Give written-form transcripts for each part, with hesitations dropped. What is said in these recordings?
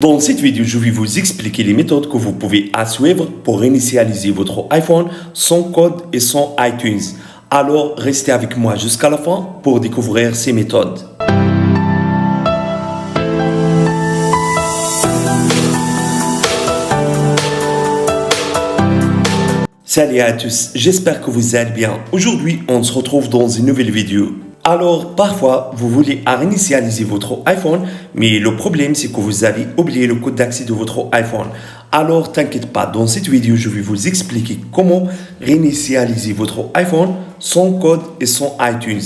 Dans cette vidéo, je vais vous expliquer les méthodes que vous pouvez suivre pour réinitialiser votre iPhone sans code et sans iTunes. Alors, restez avec moi jusqu'à la fin pour découvrir ces méthodes. Salut à tous, j'espère que vous allez bien. Aujourd'hui, on se retrouve dans une nouvelle vidéo. Alors, parfois, vous voulez réinitialiser votre iPhone, mais le problème, c'est que vous avez oublié le code d'accès de votre iPhone. Alors, t'inquiète pas, dans cette vidéo, je vais vous expliquer comment réinitialiser votre iPhone sans code et sans iTunes.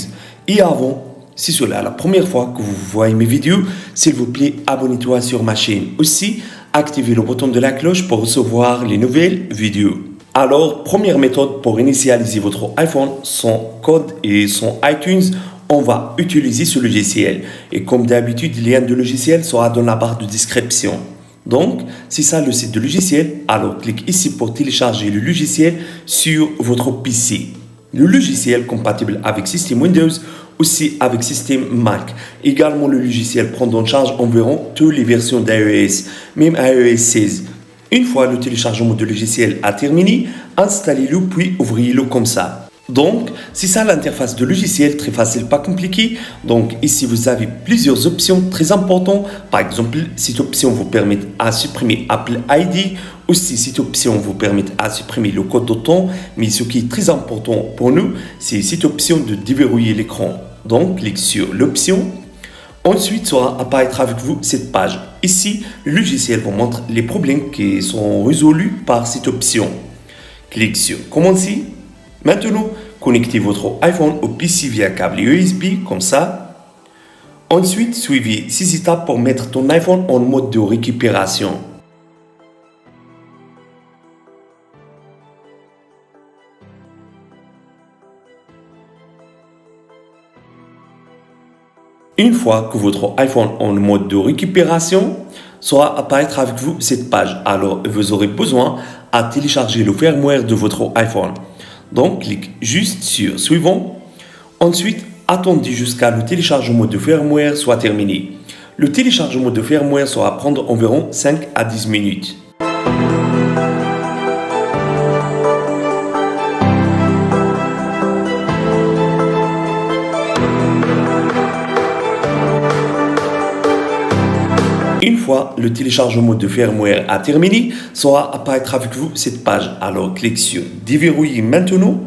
Et avant, si c'est la première fois que vous voyez mes vidéos, s'il vous plaît, abonnez-toi sur ma chaîne. Aussi, activez le bouton de la cloche pour recevoir les nouvelles vidéos. Alors, première méthode pour initialiser votre iPhone sans code et sans iTunes, on va utiliser ce logiciel. Et comme d'habitude, le lien de logiciel sera dans la barre de description. Donc, c'est ça le site de logiciel. Alors, cliquez ici pour télécharger le logiciel sur votre PC. Le logiciel compatible avec système Windows, aussi avec système Mac. Également, le logiciel prend en charge environ toutes les versions d'iOS, même iOS 16. Une fois le téléchargement du logiciel a terminé, installez-le puis ouvrez-le comme ça. Donc, c'est ça l'interface de logiciel, très facile, pas compliqué. Donc, ici, vous avez plusieurs options très importantes. Par exemple, cette option vous permet de supprimer Apple ID. Aussi, cette option vous permet de supprimer le code d'autant. Mais ce qui est très important pour nous, c'est cette option de déverrouiller l'écran. Donc, cliquez sur l'option. Ensuite, sera apparaître avec vous cette page. Ici, le logiciel vous montre les problèmes qui sont résolus par cette option. Cliquez sur Commencer. Maintenant, connectez votre iPhone au PC via câble USB, comme ça. Ensuite, suivez ces étapes pour mettre ton iPhone en mode de récupération. Une fois que votre iPhone est en mode de récupération, sera apparaître avec vous cette page. Alors, vous aurez besoin à télécharger le firmware de votre iPhone. Donc, cliquez juste sur Suivant. Ensuite, attendez jusqu'à le téléchargement de firmware soit terminé. Le téléchargement de firmware sera prendre environ 5 à 10 minutes. Une fois le téléchargement de firmware a terminé, sera apparaître avec vous cette page. Alors, cliquez sur Déverrouiller maintenant.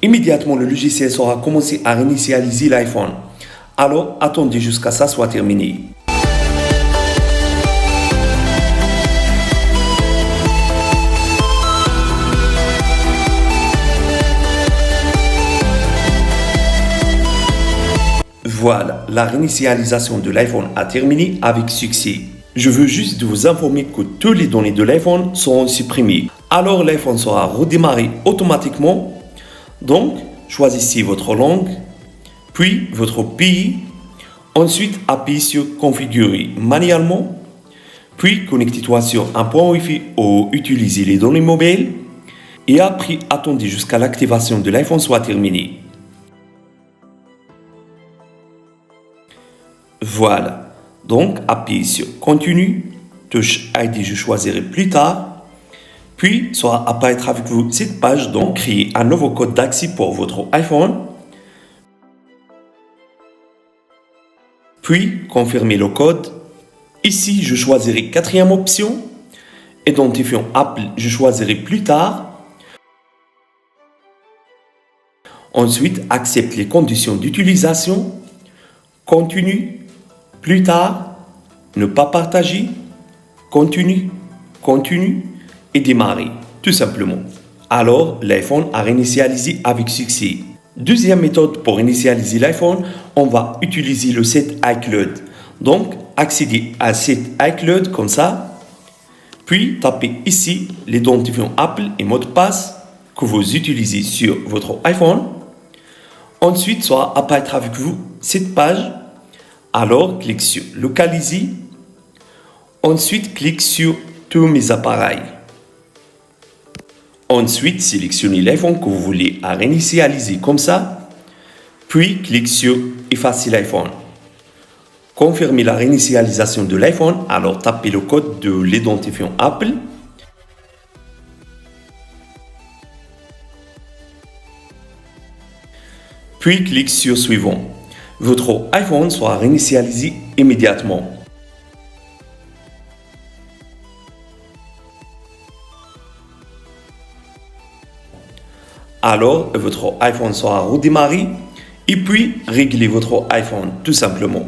Immédiatement, le logiciel sera commencé à réinitialiser l'iPhone. Alors, attendez jusqu'à ça soit terminé. Voilà, la réinitialisation de l'iPhone a terminé avec succès. Je veux juste vous informer que toutes les données de l'iPhone seront supprimées. Alors l'iPhone sera redémarré automatiquement. Donc, choisissez votre langue, puis votre pays. Ensuite, appuyez sur Configurer manuellement. Puis, connectez-toi sur un point Wi-Fi ou utilisez les données mobiles. Et après, attendez jusqu'à l'activation de l'iPhone soit terminée. Voilà, donc appuyez sur Continue, touche ID, je choisirai plus tard, puis sera apparaître avec vous cette page, donc créez un nouveau code d'accès pour votre iPhone, puis confirmez le code. Ici, je choisirai quatrième option, identifiant Apple, je choisirai plus tard. Ensuite, accepte les conditions d'utilisation, continue. Plus tard, ne pas partager, continue et démarrer, tout simplement. Alors, l'iPhone a réinitialisé avec succès. Deuxième méthode pour initialiser l'iPhone, on va utiliser le site iCloud. Donc, accédez à site iCloud comme ça, puis tapez ici l'identifiant Apple et mot de passe que vous utilisez sur votre iPhone. Ensuite, sera apparaître avec vous cette page. Alors, cliquez sur Localiser. Ensuite, cliquez sur Tous mes appareils. Ensuite, sélectionnez l'iPhone que vous voulez réinitialiser comme ça. Puis, cliquez sur Effacer l'iPhone. confirmer la réinitialisation de l'iPhone, alors tapez le code de l'identifiant Apple. Puis cliquez sur Suivant. Votre iPhone sera réinitialisé immédiatement. Alors, votre iPhone sera redémarré et puis réglez votre iPhone tout simplement.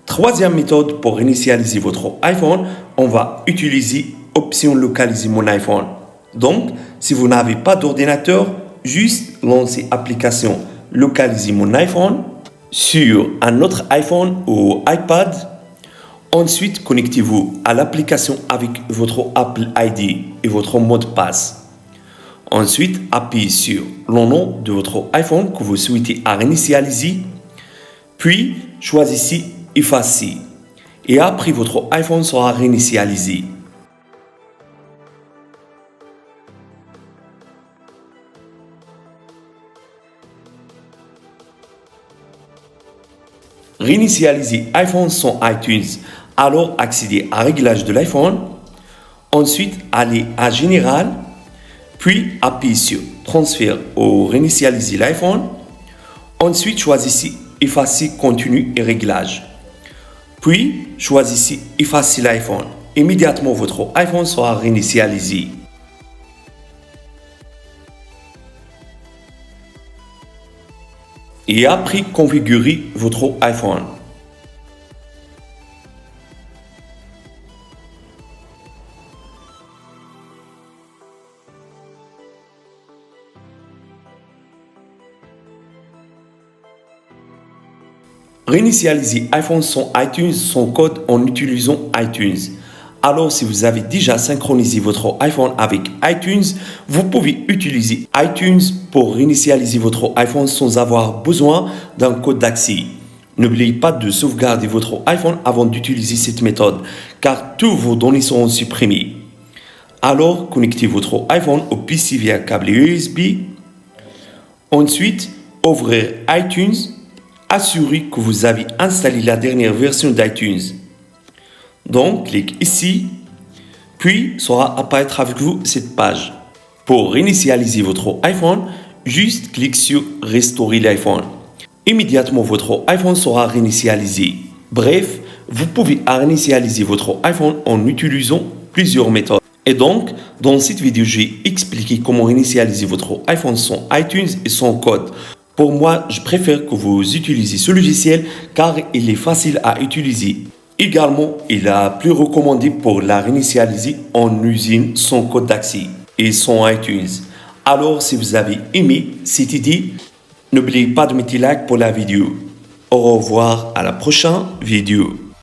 Troisième méthode pour initialiser votre iPhone, on va utiliser option localiser mon iPhone. Donc, si vous n'avez pas d'ordinateur, juste lancez l'application localiser mon iPhone sur un autre iPhone ou iPad. Ensuite, connectez-vous à l'application avec votre Apple ID et votre mot de passe. Ensuite, appuyez sur le nom de votre iPhone que vous souhaitez réinitialiser. Puis, choisissez Effacer. Et après, votre iPhone sera réinitialisé. Réinitialiser iPhone sans iTunes. Alors, accédez à Réglages de l'iPhone. Ensuite, allez à Général. Puis, appuyez sur Transfert ou réinitialiser l'iPhone. Ensuite, choisissez Effacer contenu et réglages. Puis, choisissez Effacer l'iPhone. Immédiatement, votre iPhone sera réinitialisé. Et après, configurez votre iPhone. Réinitialiser iPhone sans iTunes sans code en utilisant iTunes. Alors, si vous avez déjà synchronisé votre iPhone avec iTunes, vous pouvez utiliser iTunes pour réinitialiser votre iPhone sans avoir besoin d'un code d'accès. N'oubliez pas de sauvegarder votre iPhone avant d'utiliser cette méthode, car tous vos données seront supprimées. Alors, connectez votre iPhone au PC via câble USB. Ensuite, ouvrez iTunes. Assurez que vous avez installé la dernière version d'iTunes. Donc, cliquez ici, puis sera apparaître avec vous cette page. Pour réinitialiser votre iPhone, juste cliquez sur Restaurer l'iPhone. Immédiatement, votre iPhone sera réinitialisé. Bref, vous pouvez réinitialiser votre iPhone en utilisant plusieurs méthodes. Et donc, dans cette vidéo, j'ai expliqué comment réinitialiser votre iPhone sans iTunes et sans code. Pour moi, je préfère que vous utilisiez ce logiciel car il est facile à utiliser. Également, il est plus recommandé pour la réinitialiser en usine sans code d'accès et sans iTunes. Alors, si vous avez aimé cette idée, n'oubliez pas de mettre like pour la vidéo. Au revoir à la prochaine vidéo.